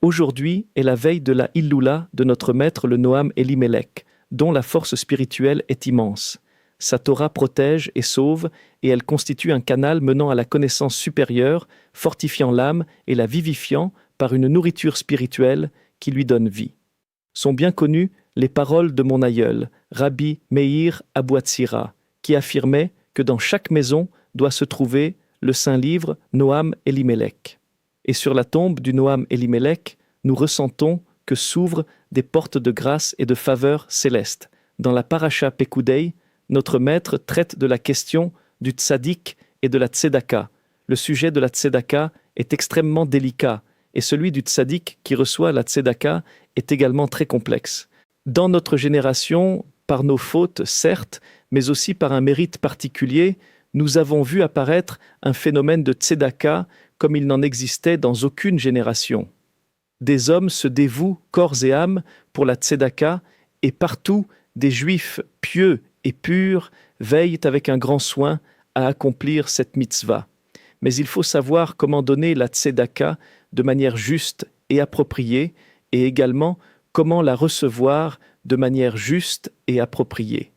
Aujourd'hui est la veille de la Illoula de notre maître le Noam Elimelech, dont la force spirituelle est immense. Sa Torah protège et sauve, et elle constitue un canal menant à la connaissance supérieure, fortifiant l'âme et la vivifiant par une nourriture spirituelle qui lui donne vie. Sont bien connues les paroles de mon aïeul, Rabbi Meir Abouatsira, qui affirmait que dans chaque maison doit se trouver le saint livre Noam Elimelech. Et sur la tombe du Noam Elimelech, nous ressentons que s'ouvrent des portes de grâce et de faveur célestes. Dans la Paracha Pekudei, notre maître traite de la question du tzaddik et de la tzedaka. Le sujet de la tzedaka est extrêmement délicat, et celui du tzaddik qui reçoit la tzedaka est également très complexe. Dans notre génération, par nos fautes, certes, mais aussi par un mérite particulier, nous avons vu apparaître un phénomène de tzedaka comme il n'en existait dans aucune génération. Des hommes se dévouent corps et âme pour la tzedaka, et partout, des juifs pieux et purs veillent avec un grand soin à accomplir cette mitzvah. Mais il faut savoir comment donner la tzedaka de manière juste et appropriée, et également comment la recevoir de manière juste et appropriée.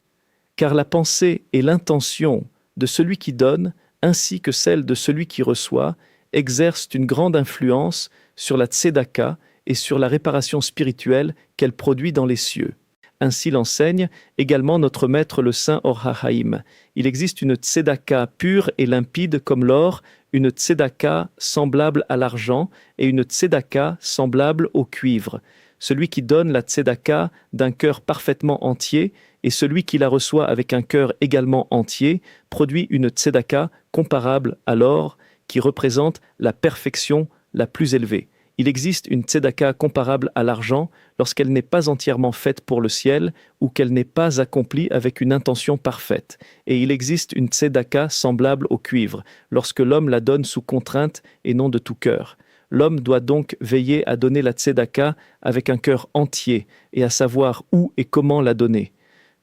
Car la pensée et l'intention de celui qui donne, ainsi que celle de celui qui reçoit, exercent une grande influence sur la tzedaka et sur la réparation spirituelle qu'elle produit dans les cieux. Ainsi l'enseigne également notre maître le saint Or HaHaïm. Il existe une tzedaka pure et limpide comme l'or, une tzedaka semblable à l'argent et une tzedaka semblable au cuivre. Celui qui donne la tzedaka d'un cœur parfaitement entier et celui qui la reçoit avec un cœur également entier produit une tzedaka comparable à l'or qui représente la perfection la plus élevée. Il existe une tzedaka comparable à l'argent lorsqu'elle n'est pas entièrement faite pour le ciel ou qu'elle n'est pas accomplie avec une intention parfaite. Et il existe une tzedaka semblable au cuivre lorsque l'homme la donne sous contrainte et non de tout cœur. L'homme doit donc veiller à donner la tzedaka avec un cœur entier et à savoir où et comment la donner.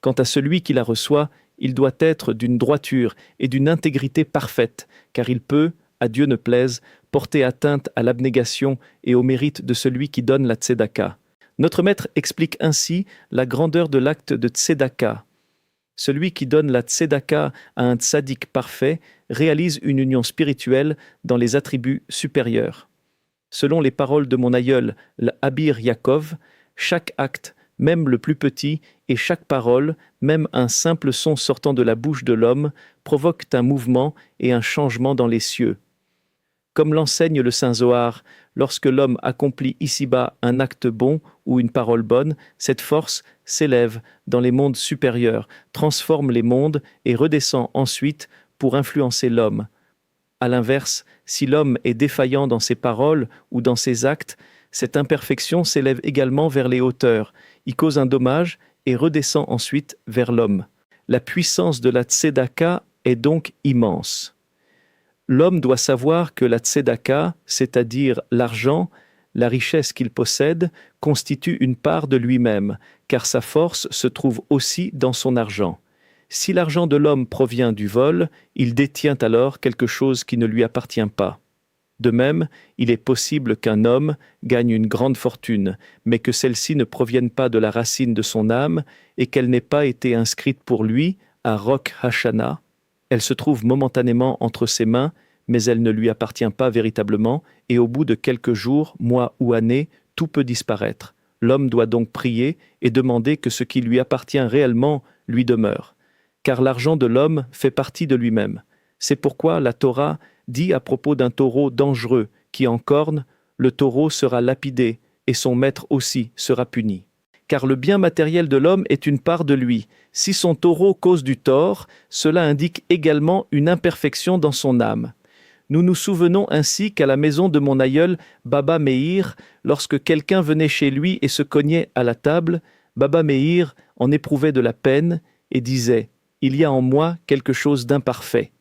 Quant à celui qui la reçoit, il doit être d'une droiture et d'une intégrité parfaite, car il peut, à Dieu ne plaise, porter atteinte à l'abnégation et au mérite de celui qui donne la tzedaka. Notre maître explique ainsi la grandeur de l'acte de tzedaka. Celui qui donne la tzedaka à un tzaddik parfait réalise une union spirituelle dans les attributs supérieurs. Selon les paroles de mon aïeul, l'Abir Yaakov, chaque acte, même le plus petit, et chaque parole, même un simple son sortant de la bouche de l'homme, provoquent un mouvement et un changement dans les cieux. Comme l'enseigne le Saint Zohar, lorsque l'homme accomplit ici-bas un acte bon ou une parole bonne, cette force s'élève dans les mondes supérieurs, transforme les mondes et redescend ensuite pour influencer l'homme. À l'inverse, si l'homme est défaillant dans ses paroles ou dans ses actes, cette imperfection s'élève également vers les hauteurs, y cause un dommage et redescend ensuite vers l'homme. La puissance de la tzedaka est donc immense. L'homme doit savoir que la tzedaka, c'est-à-dire l'argent, la richesse qu'il possède, constitue une part de lui-même, car sa force se trouve aussi dans son argent. Si l'argent de l'homme provient du vol, il détient alors quelque chose qui ne lui appartient pas. De même, il est possible qu'un homme gagne une grande fortune, mais que celle-ci ne provienne pas de la racine de son âme et qu'elle n'ait pas été inscrite pour lui à Rosh Hashanah. Elle se trouve momentanément entre ses mains, mais elle ne lui appartient pas véritablement, et au bout de quelques jours, mois ou années, tout peut disparaître. L'homme doit donc prier et demander que ce qui lui appartient réellement lui demeure. Car l'argent de l'homme fait partie de lui-même. C'est pourquoi la Torah dit à propos d'un taureau dangereux qui en corne, le taureau sera lapidé et son maître aussi sera puni. Car le bien matériel de l'homme est une part de lui. Si son taureau cause du tort, cela indique également une imperfection dans son âme. Nous nous souvenons ainsi qu'à la maison de mon aïeul Baba Meir, lorsque quelqu'un venait chez lui et se cognait à la table, Baba Meir en éprouvait de la peine et disait « Il y a en moi quelque chose d'imparfait ».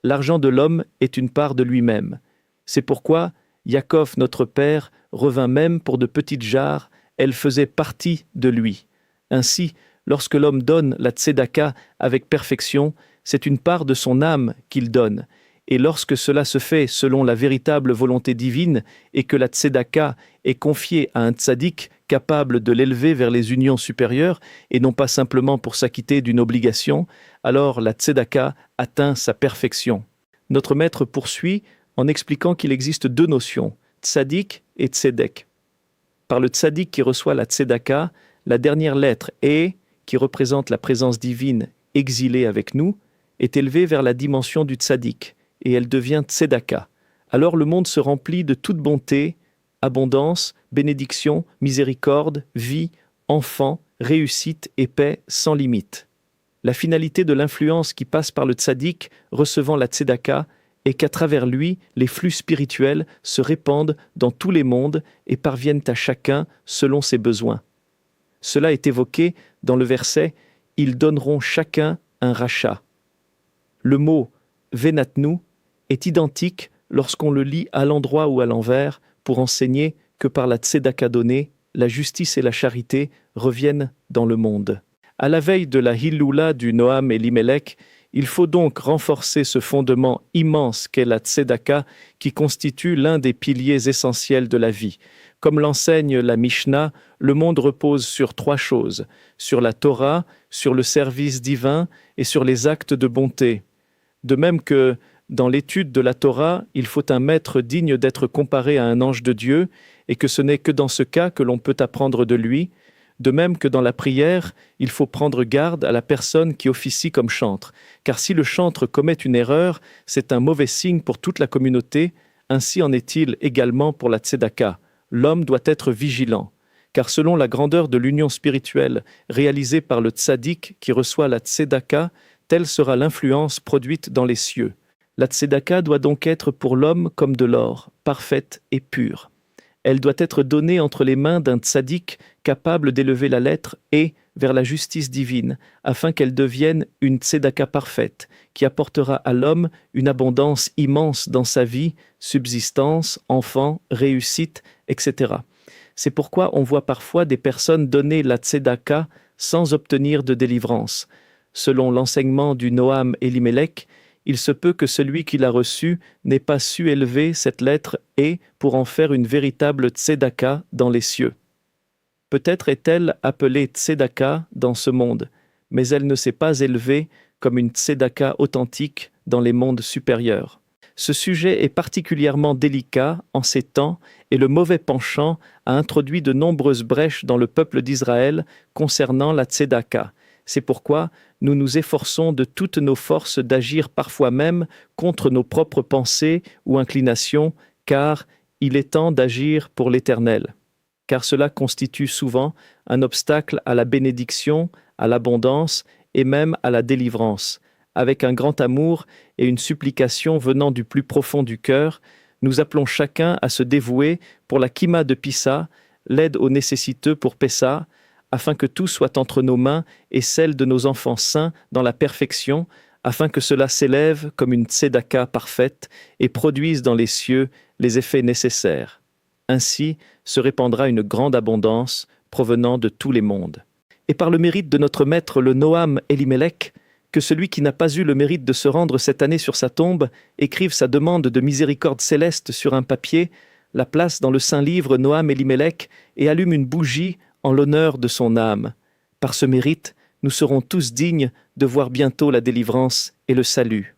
L'argent de l'homme est une part de lui-même. C'est pourquoi Yaakov, notre père, revint même pour de petites jarres, elles faisaient partie de lui. Ainsi, lorsque l'homme donne la tzedaka avec perfection, c'est une part de son âme qu'il donne, Et lorsque cela se fait selon la véritable volonté divine et que la tzedaka est confiée à un tzaddik capable de l'élever vers les unions supérieures et non pas simplement pour s'acquitter d'une obligation, alors la tzedaka atteint sa perfection. Notre maître poursuit en expliquant qu'il existe deux notions, tzaddik et tzedek. Par le tzaddik qui reçoit la tzedaka, la dernière lettre E, qui représente la présence divine exilée avec nous, est élevée vers la dimension du tzaddik, et elle devient tzedaka. Alors le monde se remplit de toute bonté, abondance, bénédiction, miséricorde, vie, enfants, réussite et paix sans limite. La finalité de l'influence qui passe par le tzaddik recevant la tzedaka est qu'à travers lui, les flux spirituels se répandent dans tous les mondes et parviennent à chacun selon ses besoins. Cela est évoqué dans le verset « Ils donneront chacun un rachat ». Le mot « venatnu » est identique lorsqu'on le lit à l'endroit ou à l'envers pour enseigner que par la tzedaka donnée, la justice et la charité reviennent dans le monde. À la veille de la Hilloula du Noam Elimelech, il faut donc renforcer ce fondement immense qu'est la tzedaka qui constitue l'un des piliers essentiels de la vie. Comme l'enseigne la Mishnah, le monde repose sur trois choses, sur la Torah, sur le service divin et sur les actes de bonté. De même que dans l'étude de la Torah, il faut un maître digne d'être comparé à un ange de Dieu et que ce n'est que dans ce cas que l'on peut apprendre de lui, de même que dans la prière, il faut prendre garde à la personne qui officie comme chantre, car si le chantre commet une erreur, c'est un mauvais signe pour toute la communauté, ainsi en est-il également pour la tzedaka. L'homme doit être vigilant, car selon la grandeur de l'union spirituelle réalisée par le tzaddik qui reçoit la tzedaka, telle sera l'influence produite dans les cieux. La tzedaka doit donc être pour l'homme comme de l'or, parfaite et pure. Elle doit être donnée entre les mains d'un tzaddik capable d'élever la lettre et vers la justice divine, afin qu'elle devienne une tzedaka parfaite, qui apportera à l'homme une abondance immense dans sa vie, subsistance, enfants, réussite, etc. C'est pourquoi on voit parfois des personnes donner la tzedaka sans obtenir de délivrance. Selon l'enseignement du Noam Elimelech, il se peut que celui qui l'a reçu n'ait pas su élever cette lettre et pour en faire une véritable tzedaka dans les cieux. Peut-être est-elle appelée tzedaka dans ce monde, mais elle ne s'est pas élevée comme une tzedaka authentique dans les mondes supérieurs. Ce sujet est particulièrement délicat en ces temps et le mauvais penchant a introduit de nombreuses brèches dans le peuple d'Israël concernant la tzedaka. C'est pourquoi nous nous efforçons de toutes nos forces d'agir parfois même contre nos propres pensées ou inclinations, car il est temps d'agir pour l'Éternel. Car cela constitue souvent un obstacle à la bénédiction, à l'abondance et même à la délivrance. Avec un grand amour et une supplication venant du plus profond du cœur, nous appelons chacun à se dévouer pour la Kima de Pissa, l'aide aux nécessiteux pour Pessa, afin que tout soit entre nos mains et celles de nos enfants saints dans la perfection, afin que cela s'élève comme une tzedaka parfaite et produise dans les cieux les effets nécessaires. Ainsi se répandra une grande abondance provenant de tous les mondes. Et par le mérite de notre maître le Noam Elimelech, que celui qui n'a pas eu le mérite de se rendre cette année sur sa tombe écrive sa demande de miséricorde céleste sur un papier, la place dans le saint livre Noam Elimelech et allume une bougie en l'honneur de son âme. Par ce mérite, nous serons tous dignes de voir bientôt la délivrance et le salut.